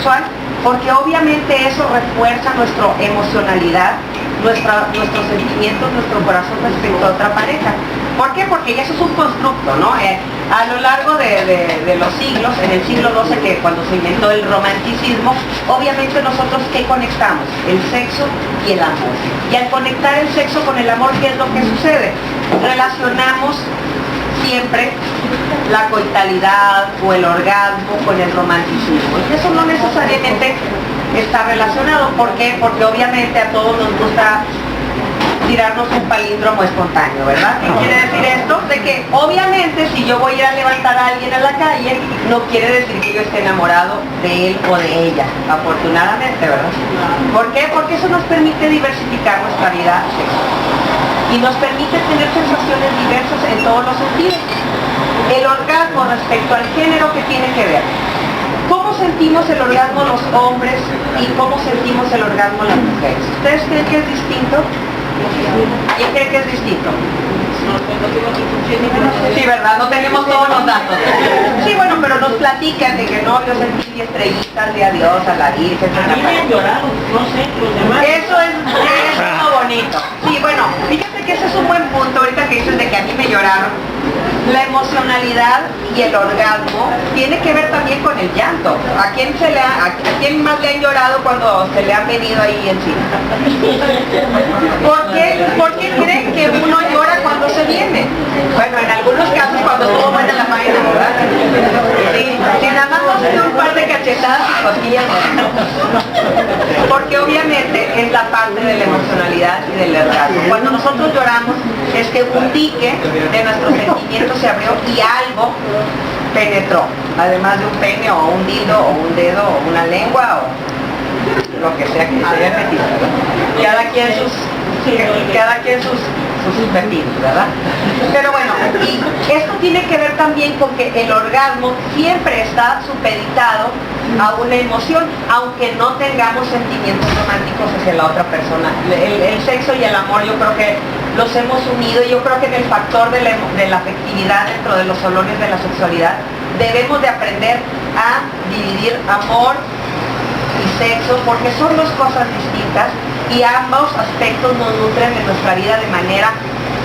sexual, porque obviamente eso refuerza nuestra emocionalidad, nuestros sentimientos, nuestro corazón respecto a otra pareja. ¿Por qué? Porque eso es un constructo, ¿no? A lo largo de los siglos, en el siglo XII, que cuando se inventó el romanticismo, obviamente nosotros ¿qué conectamos? El sexo y el amor. Y al conectar el sexo con el amor, ¿qué es lo que sucede? Relacionamos siempre la coitalidad o el orgasmo con el romanticismo. Y eso no necesariamente está relacionado. ¿Por qué? Porque obviamente a todos nos gusta tirarnos un palíndromo espontáneo, ¿verdad? ¿Qué quiere decir esto? De que obviamente si yo voy a ir a levantar a alguien a la calle, no quiere decir que yo esté enamorado de él o de ella, afortunadamente, ¿verdad? ¿Por qué? Porque eso nos permite diversificar nuestra vida sexual y nos permite tener sensaciones diversas en todos los sentidos. El orgasmo respecto al género, ¿qué tiene que ver? ¿Cómo sentimos el orgasmo los hombres y cómo sentimos el orgasmo las mujeres? ¿Ustedes creen que es distinto? ¿Quién cree que es distinto? Sí, ¿verdad? No tenemos todos los datos. Sí, bueno, pero nos platican de que no, yo sentí estrellitas de adiós a la Virgen. A mí me han llorado, no sé, los demás. Eso es lo bonito. Sí, bueno, fíjate que ese es un buen punto ahorita que dices de que a mí me lloraron. La emocionalidad y el orgasmo tiene que ver también con el llanto. ¿A quién más le han llorado cuando se le han venido ahí encima? ¿Por qué creen que uno llora cuando se viene? Bueno, en algunos casos cuando todo buena la máquina, ¿verdad? Sí, si nada más nos dio un par de cachetadas y cosquillas, porque obviamente es la parte de la emocionalidad y del orgasmo. Cuando nosotros lloramos es que un dique de nuestros sentimientos se abrió y algo penetró, además de un pene o un dildo o un dedo o una lengua o lo que sea que se haya metido, ¿verdad? Cada quien sus pepinos, ¿verdad? Pero bueno, y esto tiene que ver también con que el orgasmo siempre está supeditado a una emoción, aunque no tengamos sentimientos románticos hacia la otra persona. El sexo y el amor yo creo que los hemos unido, y yo creo que en el factor de la afectividad dentro de los salones de la sexualidad debemos de aprender a dividir amor y sexo, porque son dos cosas distintas y ambos aspectos nos nutren de nuestra vida de manera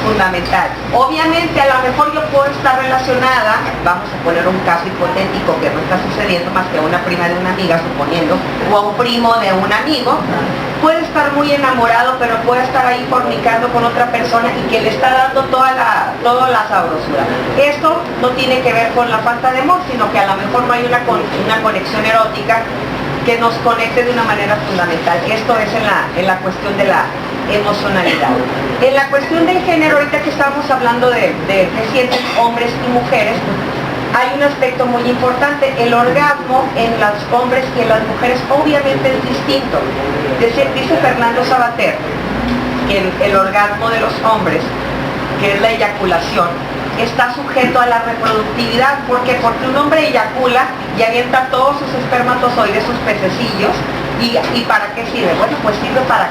fundamental. Obviamente a lo mejor yo puedo estar relacionada, vamos a poner un caso hipotético que no está sucediendo más que a una prima de una amiga, suponiendo, o a un primo de un amigo, puede estar muy enamorado, pero puede estar ahí fornicando con otra persona y que le está dando toda la sabrosura. Esto no tiene que ver con la falta de amor, sino que a lo mejor no hay una conexión erótica que nos conecte de una manera fundamental. Esto es en la cuestión de la emocionalidad. En la cuestión del género, ahorita que estamos hablando de qué sienten hombres y mujeres, hay un aspecto muy importante. El orgasmo en los hombres y en las mujeres obviamente es distinto. Dice Fernando Sabater que el orgasmo de los hombres, que es la eyaculación, está sujeto a la reproductividad. ¿Por qué? Porque un hombre eyacula y avienta todos sus espermatozoides, sus pececillos, y ¿para qué sirve? Bueno, pues sirve para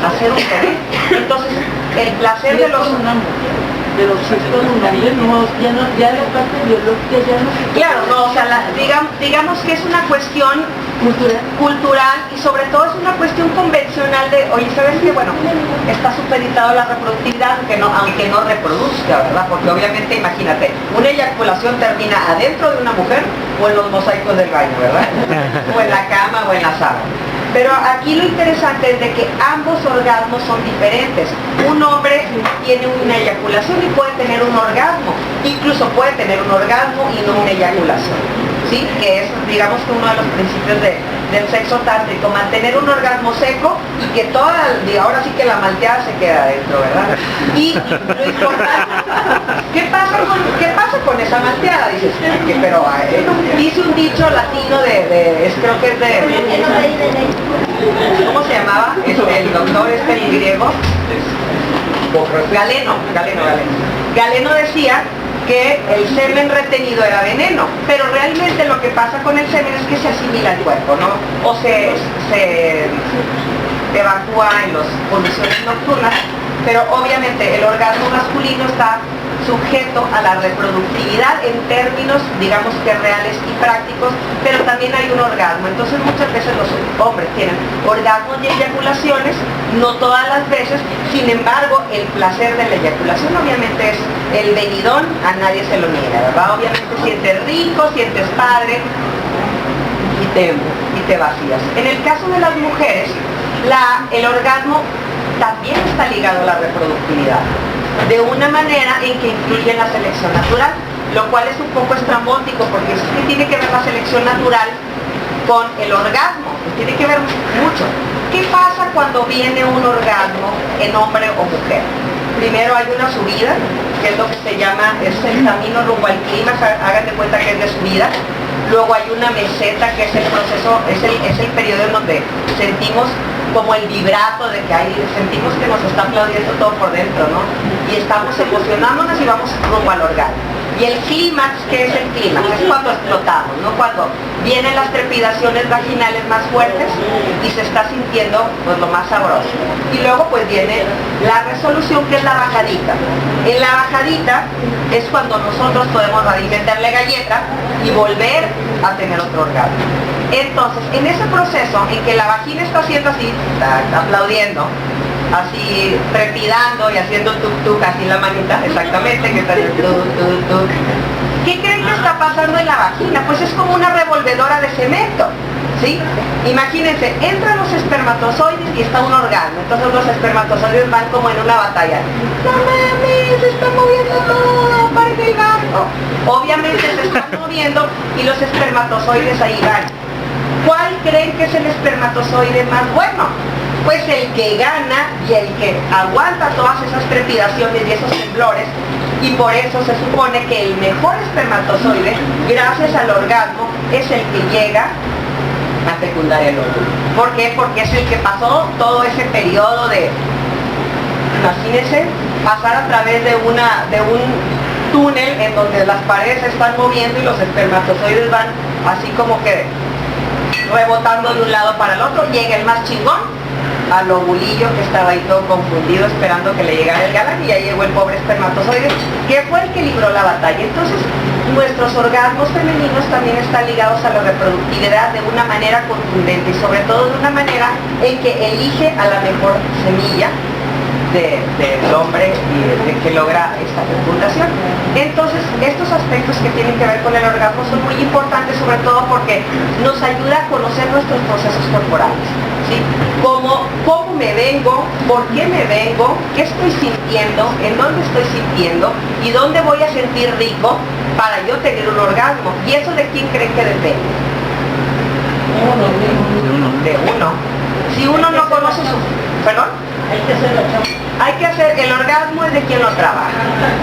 hacer un bebé. Entonces, el placer de los sexos lunares ya la parte biológica ya no se... Claro, no, o sea, digamos que es una cuestión cultural y sobre todo es una cuestión convencional de, oye, ¿sabes qué? Bueno, está supeditado a la reproductividad, aunque no reproduzca, ¿verdad? Porque obviamente, imagínate, una eyaculación termina adentro de una mujer o en los mosaicos del baño, ¿verdad? O en la cama o en la sala. Pero aquí lo interesante es de que ambos orgasmos son diferentes. Un hombre tiene una eyaculación y puede tener un orgasmo. Incluso puede tener un orgasmo y no una eyaculación. ¿Sí? Que es, digamos, que uno de los principios del sexo tántrico. Mantener un orgasmo seco y que ahora sí que la malteada se queda adentro, ¿verdad? Y lo importante, ¿qué pasa con esa malteada? Dices, pero dice un dicho latino creo que es de... ¿Cómo se llamaba? El doctor el griego. Galeno. Galeno decía que el semen retenido era veneno, pero realmente lo que pasa con el semen es que se asimila al cuerpo, ¿no? O se evacúa en las condiciones nocturnas, pero obviamente el orgasmo masculino está sujeto a la reproductividad en términos, digamos que reales y prácticos, pero también hay un orgasmo. Entonces muchas veces los hombres tienen orgasmos y eyaculaciones, no todas las veces, sin embargo el placer de la eyaculación obviamente es el venidón, a nadie se lo niega, ¿verdad? Obviamente sientes rico, sientes padre y te vacías. En el caso de las mujeres, el orgasmo también está ligado a la reproductividad, de una manera en que influye en la selección natural, lo cual es un poco estrambótico porque es que tiene que ver la selección natural con el orgasmo, tiene que ver mucho. ¿Qué pasa cuando viene un orgasmo en hombre o mujer? Primero hay una subida, que es lo que se llama, es el camino rumbo al clímax, hagan de cuenta que es de subida. Luego hay una meseta, que es el proceso, es el periodo en donde sentimos como el vibrato de que sentimos que nos está aplaudiendo todo por dentro, ¿no? Y estamos emocionándonos y vamos rumbo al orgasmo. Y el clímax, ¿qué es el clímax? Es cuando explotamos, ¿no? Cuando vienen las trepidaciones vaginales más fuertes y se está sintiendo pues lo más sabroso. Y luego pues viene la resolución, que es la bajadita. En la bajadita es cuando nosotros podemos meterle galleta y volver a tener otro orgasmo. Entonces, en ese proceso en que la vagina está haciendo así, está aplaudiendo, así trepidando y haciendo tuk-tuk, así la manita, exactamente, que está haciendo tuk-tuk. ¿Qué creen que está pasando en la vagina? Pues es como una revolvedora de cemento, ¿sí? Imagínense, entran los espermatozoides y está un orgasmo, entonces los espermatozoides van como en una batalla. ¡No mames, se está moviendo todo! ¡Paren el gato! Obviamente se están moviendo y los espermatozoides ahí van. ¿Cuál creen que es el espermatozoide más bueno? Pues el que gana y el que aguanta todas esas trepidaciones y esos temblores, y por eso se supone que el mejor espermatozoide, gracias al orgasmo, es el que llega a fecundar el óvulo. ¿Por qué? Porque es el que pasó todo ese periodo de, imagínense, pasar a través de un túnel en donde las paredes se están moviendo y los espermatozoides van así como que rebotando de un lado para el otro. Llega el más chingón al ovulillo que estaba ahí todo confundido esperando que le llegara el galán, y ya llegó el pobre espermatozoide que fue el que libró la batalla. Entonces nuestros orgasmos femeninos también están ligados a la reproductividad de una manera contundente y sobre todo de una manera en que elige a la mejor semilla del hombre y de que logra esta fecundación. Entonces, estos aspectos que tienen que ver con el orgasmo son muy importantes, sobre todo porque nos ayuda a conocer nuestros procesos corporales, ¿sí? Cómo me vengo, por qué me vengo, qué estoy sintiendo, en dónde estoy sintiendo y dónde voy a sentir rico para yo tener un orgasmo. ¿Y eso de quién creen que depende? De uno. Si uno no conoce su... ¿Perdón? Hay que hacer, el orgasmo es de quien lo trabaja.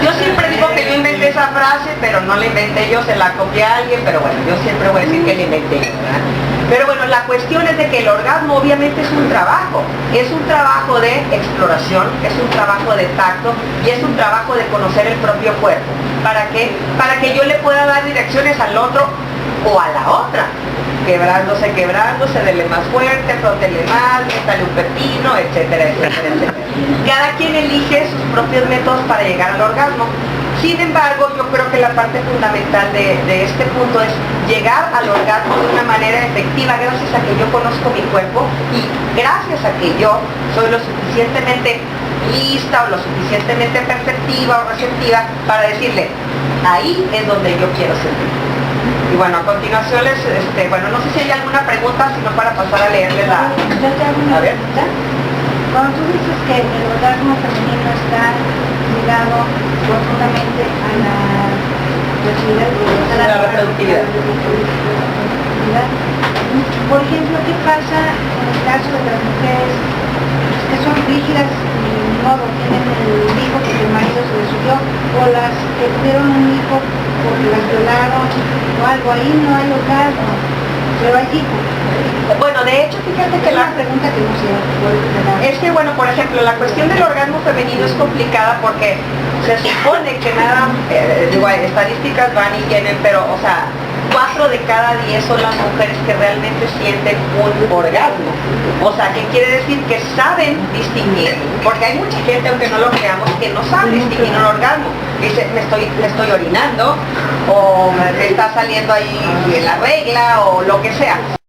Yo siempre digo que yo inventé esa frase, pero no la inventé yo, se la copié a alguien, pero bueno, yo siempre voy a decir que la inventé yo, ¿verdad? Pero bueno, la cuestión es de que el orgasmo obviamente es un trabajo de exploración, es un trabajo de tacto y es un trabajo de conocer el propio cuerpo. ¿Para qué? Para que yo le pueda dar direcciones al otro o a la otra. Quebrándose, dele más fuerte, frótele más, métale un pepino, etcétera, etcétera, etcétera. Cada quien elige sus propios métodos para llegar al orgasmo. Sin embargo, yo creo que la parte fundamental de este punto es llegar al orgasmo de una manera efectiva gracias a que yo conozco mi cuerpo y gracias a que yo soy lo suficientemente lista o lo suficientemente perceptiva o receptiva para decirle, ahí es donde yo quiero sentir. Y bueno, a continuación bueno, no sé si hay alguna pregunta, sino para pasar a leerle la... Yo te hago una pregunta. Cuando tú dices que el orgasmo femenino está ligado profundamente a la reproductividad, por ejemplo, ¿qué pasa en el caso de las mujeres que son rígidas y ni modo tienen el hijo porque el marido se les huyó, o las que tuvieron un hijo porque las violaron o algo, ahí no hay orgasmo, pero hay hijo? Bueno, de hecho, fíjate que la pregunta que no se es que, bueno, por ejemplo, la cuestión del orgasmo femenino es complicada porque se supone que nada, igual, estadísticas van y vienen, pero, o sea, 4 de cada 10 son las mujeres que realmente sienten un orgasmo. O sea, ¿qué quiere decir? Que saben distinguir, porque hay mucha gente, aunque no lo creamos, que no sabe distinguir un orgasmo. Dice, me estoy orinando, o me está saliendo ahí la regla, o lo que sea.